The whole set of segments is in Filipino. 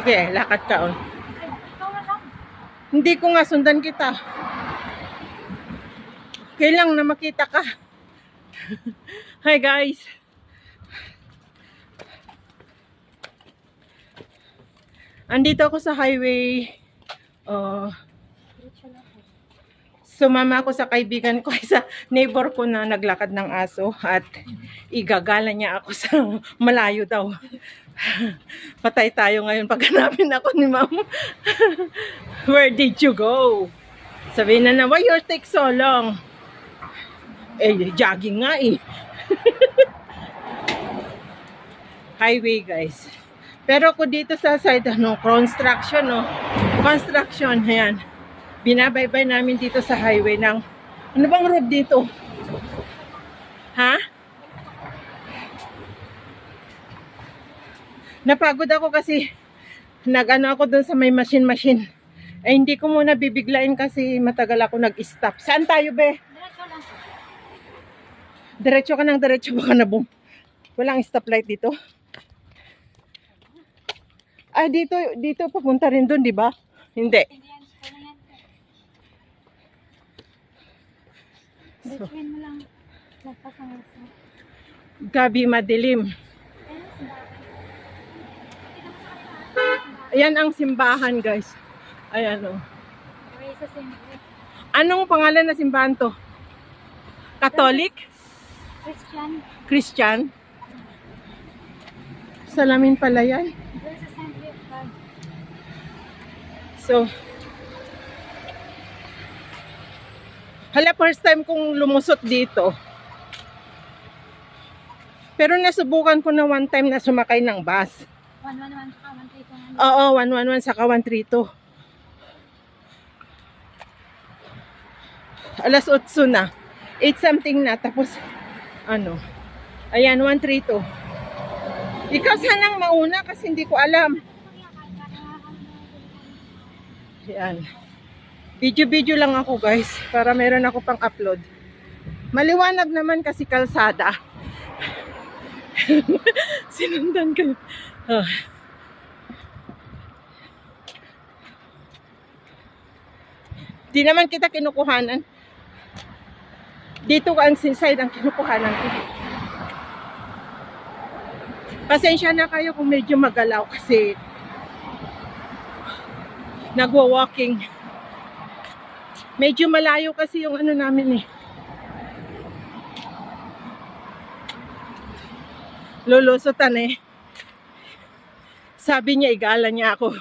Sige, lakad ka on. Hindi ko nga sundan kita. Kailang na makita ka. Hi guys. Andito ako sa highway. Sumama ako sa kaibigan ko, sa neighbor ko na naglakad ng aso at igagala niya ako sa malayo daw. Patay tayo ngayon pag hanapin ako ni ma'am. Where did you go? Sabihin na, why you take so long? Eh, jogging nga eh. Highway guys. Pero ako dito sa side, construction, no? Construction, ayan. Binabaybay namin dito sa highway ng, ano bang road dito? Ha? Napagod ako kasi nag-ano ako dun sa may machine. Ay hindi ko muna bibiglain kasi matagal ako nag-stop. Saan tayo be? Diretso lang. Diretso ka ng diretso, baka na boom. Walang stoplight dito. Ah, dito papunta rin dun, di ba? Hindi. Diretsuin mo lang. Lagpas ang aso. Gabi madilim. Ayan ang simbahan, guys. Ayan o. Anong pangalan na simbahan to? Catholic? Christian. Christian? Salamin pala yan. There's a Assembly of God. So, hala, first time kong lumusot dito. Pero nasubukan ko na one time na sumakay ng bus. 111 saka 132. Oo, 111 saka 132. Alas 8 na. 8 something na. Tapos, ano. Ayan, 132. Ikaw sanang mauna kasi hindi ko alam. Ayan. Video lang ako guys. Para meron ako pang upload. Maliwanag naman kasi kalsada. Sinundan ko. Di naman kita kinukuhanan. Dito ang side ang kinukuhanan ko. Pasensya na kayo kung medyo magalaw kasi nagwa-walking. Medyo malayo kasi yung ano namin eh. Lulusutan eh. Sabi niya, igala niya ako.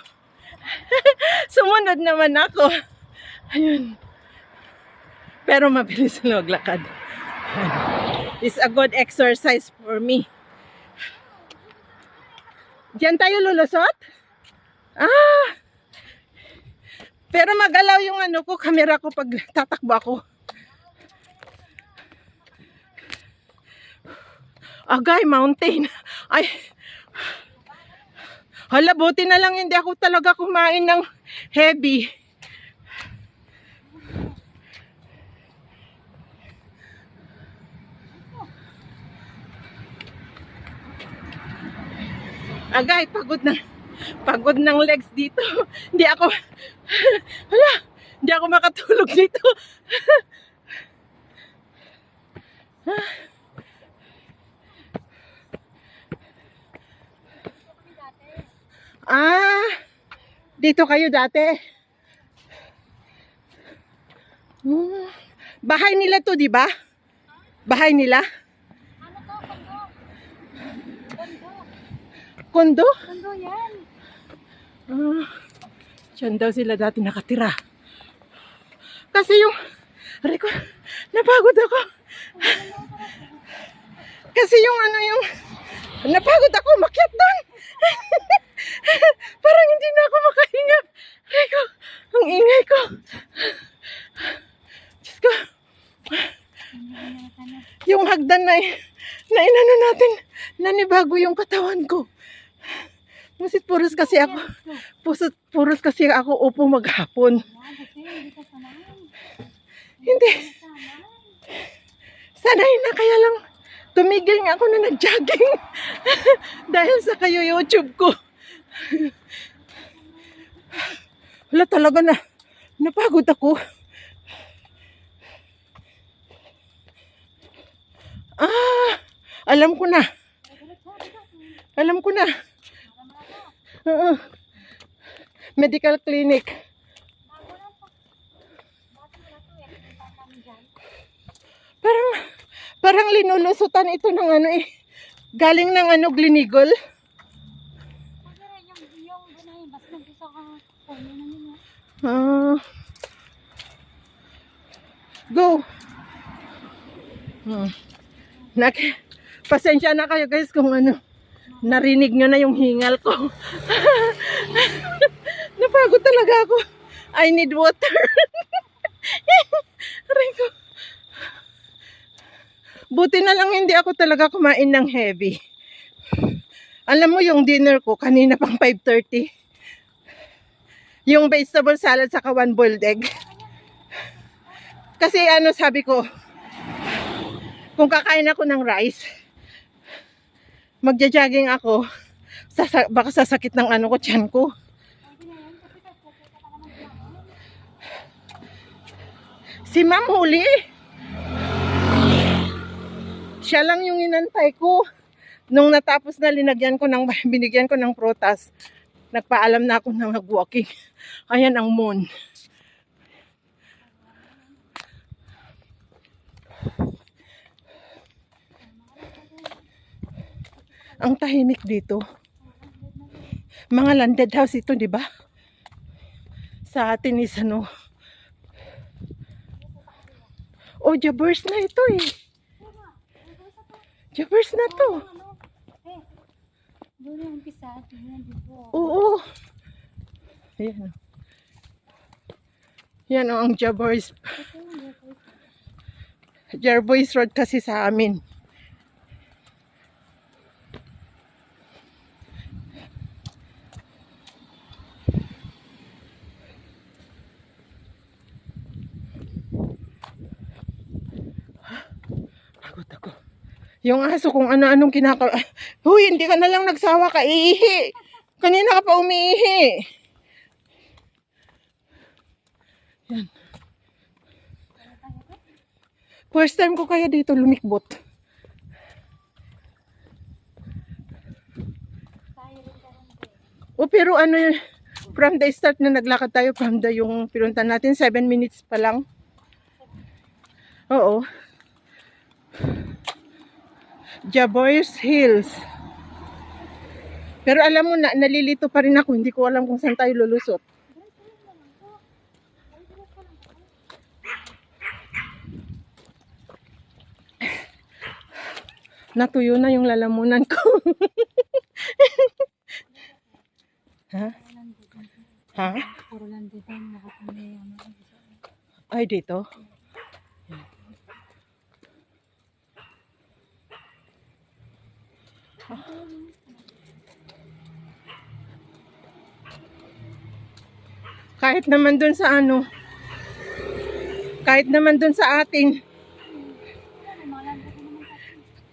Sumunod naman ako. Ayun. Pero mabilis na maglakad. It's a good exercise for me. Diyan tayo lulusot? Ah! Pero magalaw yung ano ko, camera ko pag tatakbo ako. Agay, mountain. Ay. Hala, buti na lang hindi ako talaga kumain ng heavy. Agay, pagod ng legs dito. Hindi ako, hala, hindi ako makatulog dito. Ah, dito kayo dati. Bahay nila to, di ba? Bahay nila? Ano to? Kondo? Kondo yan. Diyan daw sila dati nakatira. Kasi yung, Rico, napagod ako. Kasi yung ano yung, napagod ako, makyat doon. Parang hindi na ako makahinga. Rico, ang ingay ko. Diyos ko. Yung hagdan na inano natin, nanibago yung katawan ko. Musit puros kasi ako. Puros kasi ako upo maghapon. Hindi. Sanay na kaya lang tumigil nga ako na nag-jogging. Dahil sa kayo YouTube ko. Wala talaga na. Napagod ako. Alam ko na. Alam ko na. Oo. Medical clinic. Parang linulusutan ito ng ano eh. Galing ng ano, Gleneagle. Yung bunayin, basta nang gusto ka. Ano na yun. Go. Pasensya na kayo guys kung ano. Narinig nyo na yung hingal ko. Napagod talaga ako. I need water. Aray ko. Buti na lang hindi ako talaga kumain ng heavy. Alam mo yung dinner ko kanina pang 5:30. Yung vegetable salad saka 1 boiled egg. Kasi ano sabi ko, kung kakain ako ng rice, magja-jogging ako, baka sasakit ng ano ko, tiyan ko. Si ma'am huli. Siya lang yung inantay ko. Nung natapos na binigyan ko ng prutas, nagpaalam na ako na nag-walking. Ayan ang moon. Ang tahimik dito. Mga landed house ito, di ba? Sa atin is ano. Oh, Jabbers na ito eh. Jabbers na to. Doon yung umpisa. Oo. Ayan o. Yan o ang Jabbers. Jerboys Road kasi sa amin. Pagod ako. Yung aso kung ano-anong Huy, hindi ka na lang nagsawa ka, iihi. Kanina ka pa umiihi. Yan. First time ko kaya dito lumikbot. O pero ano yun, from the start na naglakad tayo, from the yung pinunta natin, 7 minutes pa lang. Oo. Jabbers Hills. Pero alam mo na, nalilito pa rin ako. Hindi ko alam kung saan tayo lulusot. Natuyo na yung lalamunan ko. Ha? Ha? Puro lang dito. Nakapamay. Ay, dito? Kahit naman dun sa ano, kahit naman dun sa atin,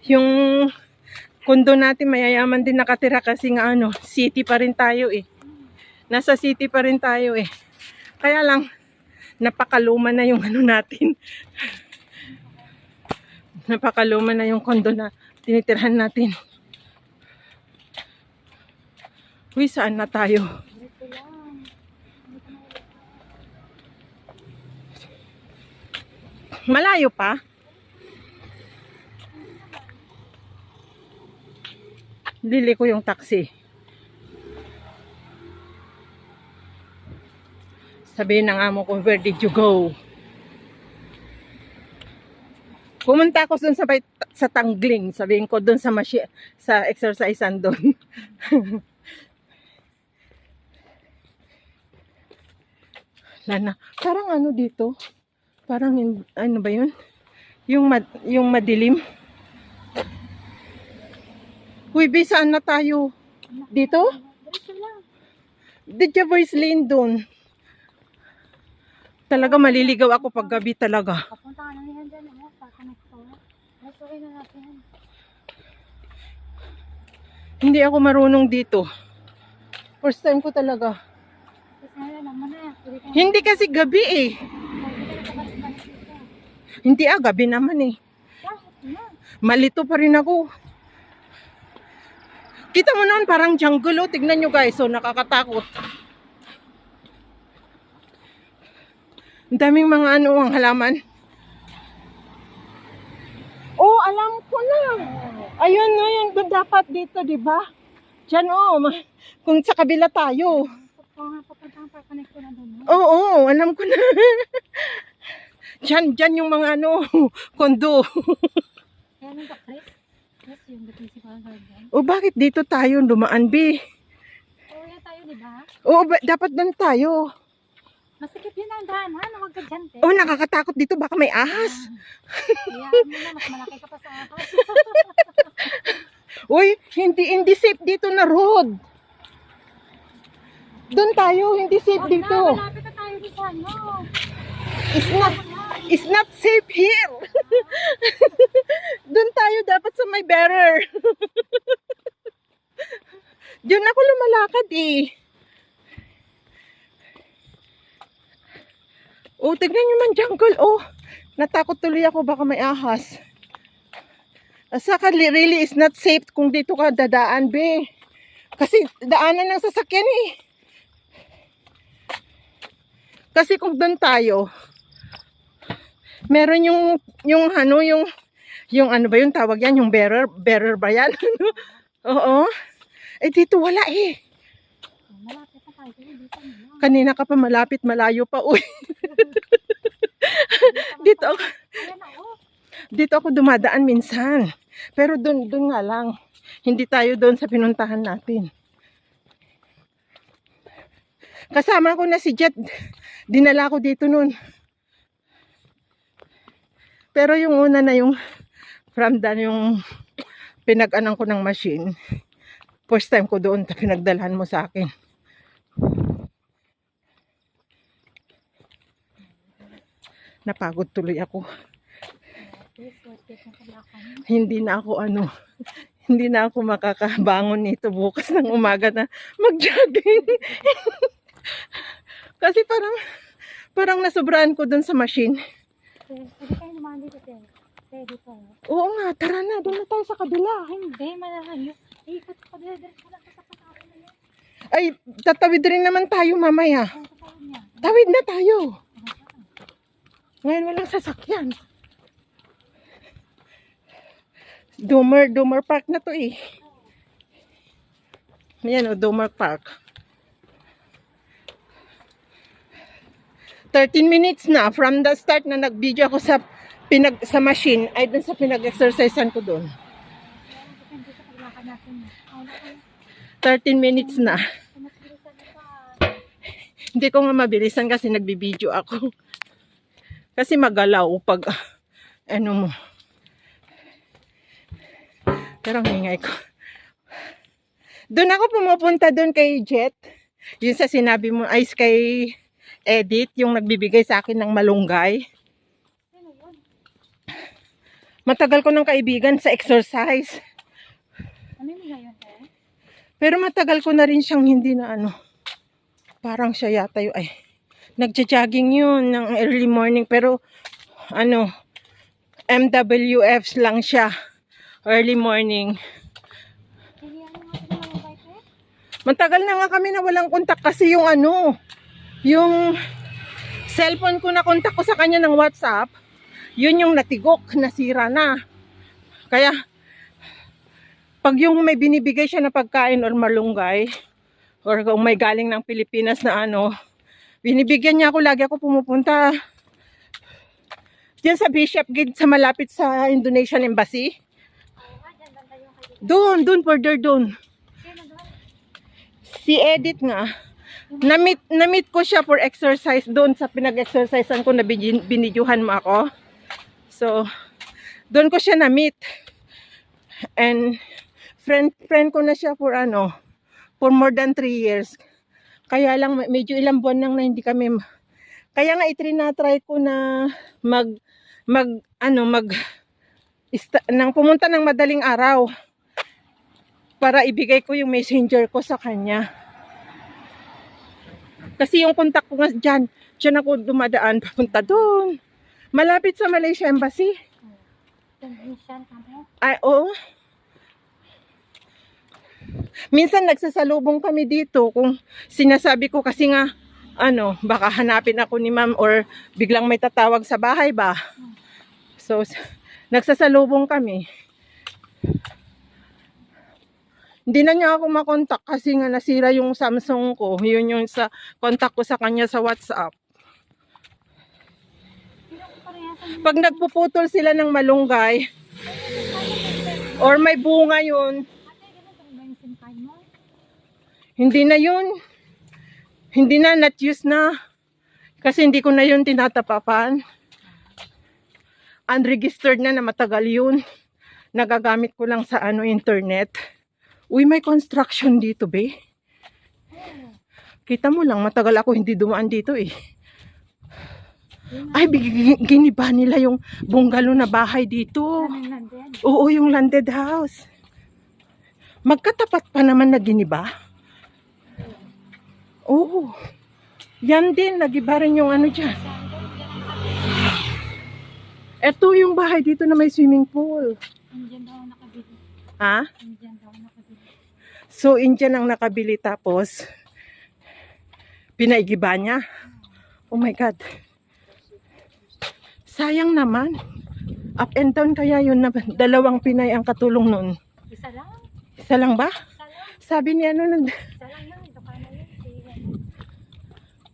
yung kondo natin mayayaman din nakatira kasi nga ano, city pa rin tayo eh. Nasa city pa rin tayo eh. Kaya lang, napakaluma na yung ano natin. Napakaluma na yung kondo na tinitirhan natin. Uy, saan na tayo? Malayo pa? Lili ko yung taxi. Sabihin ng amo ko, where did you go? Pumunta ako dun sa Tangling. Sabihin ko dun sa exercisean dun. Lana, parang ano dito? Parang ano ba yun? Yung madilim. Uy, saan na tayo? Dito? The Jabbers Lane doon. Talaga maliligaw ako pag gabi talaga. Papunta ka na niyan dyan. Let's okay na natin. Hindi ako marunong dito. First time ko talaga. Kasi alam mo na. Pwede ka na. Hindi kasi gabi eh. Pwede ka na kabalik-balik dito. Hindi gabi naman eh. Bakit na? Malito pa rin ako. Kita mo naman parang jungle oh. Tignan nyo guys. So nakakatakot. Ang daming mga ano ang halaman. Oh, alam ko na. Ayun na yun. Doon dapat dito, di ba? Diyan oh. Kung sa kabila tayo. Papunta ang park-connect ko na doon. No? Oo, alam ko na. Diyan yung mga ano, kondo. Kaya nung Chris? Yes, yung the principal garden. O bakit dito tayo dumaan, B? Oo, yan tayo, di ba? Oo, dapat doon tayo. Masikip yun ang daanan. Huwag ka dyan, te. Oh, nakakatakot dito. Baka may ahas. Hayaan mo na, mas malaki ka pa sa ahas. Uy, hindi safe dito na road. Doon tayo, hindi safe Huwag dito. na, malapit na tayo dito, ano. It's not safe here. Doon tayo dapat sa may bearer. Diyan ako lumalakad eh. Oh, tignan nyo man jungle. Oh, natakot tuloy ako baka may ahas. Saka really is not safe kung dito ka dadaan, be. Kasi daanan ng sasakyan eh. Kasi kung doon tayo, meron yung ano ba yung tawag yan? Yung bearer ba yan? Oo. Eh dito wala eh. Malapit na tayo dito. No? Kanina ka pa malapit, malayo pa. Uy. Dito ako, Ayan na, oh. dito ako dumadaan minsan. Pero doon nga lang. Hindi tayo doon sa pinuntahan natin. Kasama ko na si Jet. Dinala ko dito noon. Pero yung una na yung from dan yung pinag-anan ko ng machine. First time ko doon, pinagdalhan mo sa akin. Napagod tuloy ako. Hindi na ako hindi na ako makakabangon nito bukas ng umaga na mag-jogging. Kasi parang nasobrahan ko doon sa machine. Pwede kayo naman dito, te. Pwede pa. Oo nga, tara na, doon na tayo sa kabila. Hindi, malayo. Ikot ko dito. Wala ka sa kasama na yan. Ay, tatawid rin naman tayo mamaya. Ang totoo niya. Tawid na tayo. Ngayon walang sasakyan. Domer Park na to eh. Ayan o, Domer Park. 13 minutes na from the start na nag-video ako sa machine ay dun sa pinag-exercisean ko doon. Depende sa paglakad natin. 13 minutes na. Mas bilisan pa. Hindi ko nga mabilisan kasi nagbibideo ako. Kasi magalaw pag ano mo. Pero ang ingay ko. Doon ako pumupunta doon kay Jet. Yun sa sinabi mo ay kay Edit, yung nagbibigay sa akin ng malunggay. Sino yun? Matagal ko ng kaibigan sa exercise. Ano yung ngayon, te? Pero matagal ko na rin siyang hindi na ano. Parang siya yata yung nagja-jogging yun ng early morning. Pero MWFs lang siya. Early morning. Hindi, ano nga sila mga bike, te? Matagal na nga kami na walang kontak kasi yung yung cellphone ko na kontak ko sa kanya ng WhatsApp, yun yung natigok, nasira na. Kaya, pag yung may binibigay siya na pagkain or malunggay, or kung may galing ng Pilipinas na binibigyan niya ako, lagi ako pumupunta diyan sa Bishop Gate sa malapit sa Indonesian Embassy. Oo nga, dyan, banda yung kaibigan. Doon, further doon. Sino doon? Si Edit nga. Na-meet ko siya for exercise doon sa pinag-exercisean ko na binidyohan mo ako. So, doon ko siya na-meet. And friend ko na siya for more than 3 years. Kaya lang medyo ilang buwan nang na hindi kami. Kaya nga itrinatry ko na nang pumunta ng madaling araw para ibigay ko yung messenger ko sa kanya. Kasi yung contact ko nga dyan ako dumadaan papunta doon. Malapit sa Malaysia Embassy. Technician kami. Ay, oo. Minsan nagsasalubong kami dito kung sinasabi ko kasi nga, baka hanapin ako ni ma'am or biglang may tatawag sa bahay ba. So, nagsasalubong kami. Hindi na niya ako makontak kasi nga nasira yung Samsung ko. Yun yung sa contact ko sa kanya sa WhatsApp. Pag nagpuputol sila ng malunggay, or may bunga yun, hindi na yun. Hindi na, not used na. Kasi hindi ko na yun tinatapapan. Unregistered na matagal yun. Nagagamit ko lang sa internet. Uy, may construction dito, be. Kita mo lang, matagal ako hindi dumaan dito eh. Ay, giniba nila yung bungalow na bahay dito. Oo, yung landed house. Magkatapat pa naman na giniba. Oo. Yan din, nagiba rin yung dyan. Ito yung bahay dito na may swimming pool. Indian daw nakabili. Ha? Indian daw nakabili. So, Indian ang nakabili tapos pinaigiba niya. Oh my God. Sayang naman. Up and down kaya yun na dalawang Pinay ang katulong nun. Isa lang. Isa lang ba? Isa lang. Sabi niya Isa lang yun. Ito ka na yun.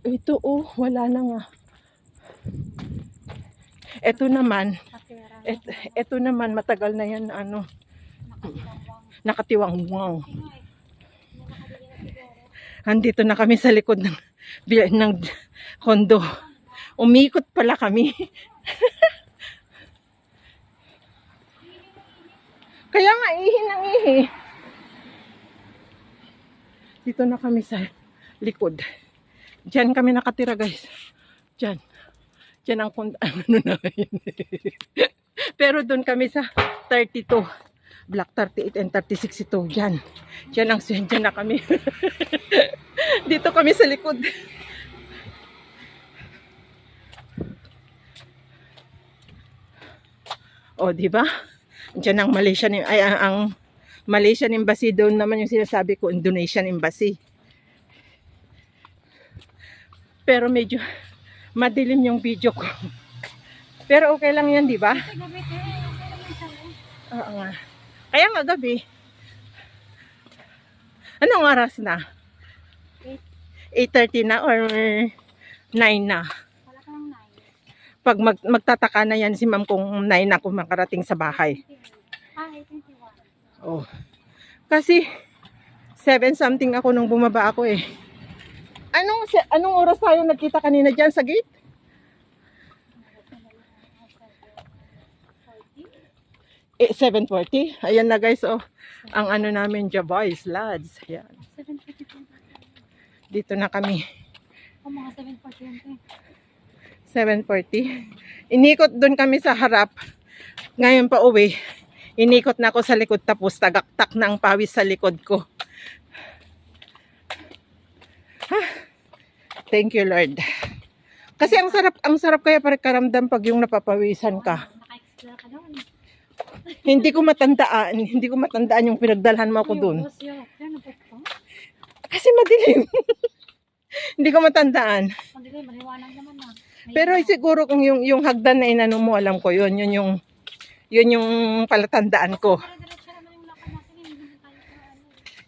Ito wala na nga. Ito naman. Ito naman matagal na yan nakatiwangwang. Andito na kami sa likod ng kondo. Umikot pala kami. Kaya nga, ihi ng ihi. Dito na kami sa likod. Diyan kami nakatira, guys. Diyan. Diyan ang namin. Pero doon kami sa 32. Block 38 and 36 ito. Diyan. Diyan na kami. Dito kami sa likod. O, di ba? Diyan ang Malaysian ang Malaysian Embassy, doon naman yung sinasabi ko, Indonesian Embassy. Pero medyo madilim yung video ko. Pero okay lang yan, di ba? Oo nga. Kaya nga gabi. Anong oras na? 8:30 na or 9 na? Wala kang 9. Pag magtataka na yan si ma'am kung 9 ako makarating sa bahay. 8:21. Oh. Kasi 7 something ako nung bumaba ako eh. Anong oras tayo nagkita kanina dyan sa gate? 7:40. Ayan na guys, ang namin dyan, boys, lads. Ayan. 7:42. Dito na kami. Mga 7:40. 7:40. Inikot doon kami sa harap. Ngayon pa uwi. Inikot na ako sa likod tapos tagaktak na ang pawis sa likod ko. Thank you, Lord. Kasi ang sarap kaya karamdam pag yung napapawisan ka. Naka-explore ka doon. Hindi ko matandaan yung pinagdalhan mo ako doon. Kasi madilim. Hindi ko matandaan. Maliwanag naman na. Pero siguro kung yung hagdan na inano mo, alam ko yun yung palatandaan ko.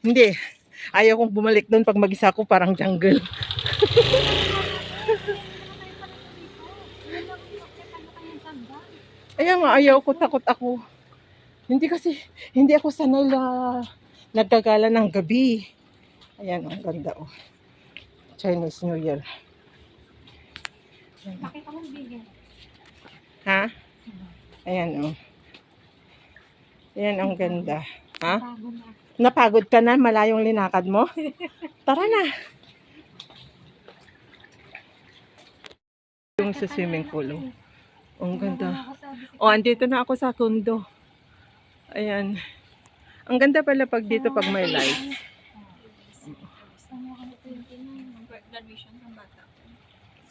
Hindi. Ayaw kong bumalik doon pag mag-isa ko, parang jungle. Ayaw ko, takot ako. Hindi ako sanay na nagkagala ng gabi. Ayan, ang ganda Chinese New Year. Pakita mo bigyan. Ha? Ayan Ayan, ang ganda. Ha? Napagod ka na? Malayong linakad mo? Tara na. Yung sa swimming pool. Ang ganda. Andito na ako sa condo. Ayan. Ang ganda pala pag dito pag may light. graduation ng bata.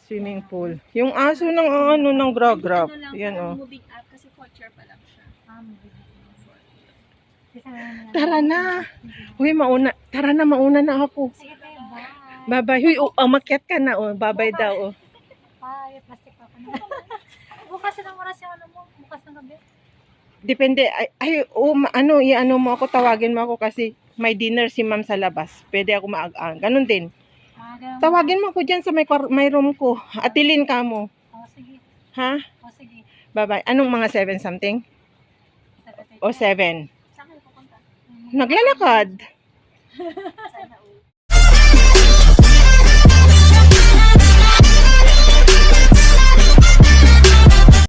Swimming pool. Yung aso ng ano ng grab. Ano lang, Yan parang oh. moving up kasi 4th year pa lang siya. Tara na. Uy, tara na, mauna na ako. Sige tayo, bye. Bye-bye. Huy, umakyat ka na oh. Bye-bye daw oh. Bye, plastic pa pa na. Bukas ng oras yung ano mo, bukas ng gabi. Depende. I-ano mo ako, tawagin mo ako kasi may dinner si ma'am sa labas. Pwede ako maagaan. Ganun din. Ganun. Tawagin mo ako dyan sa may room ko. Atilin ka mo. Sige. Ha? Sige. Bye-bye. Anong mga 7 something? O 7? Saan kayo pupunta? Naglalakad. Sana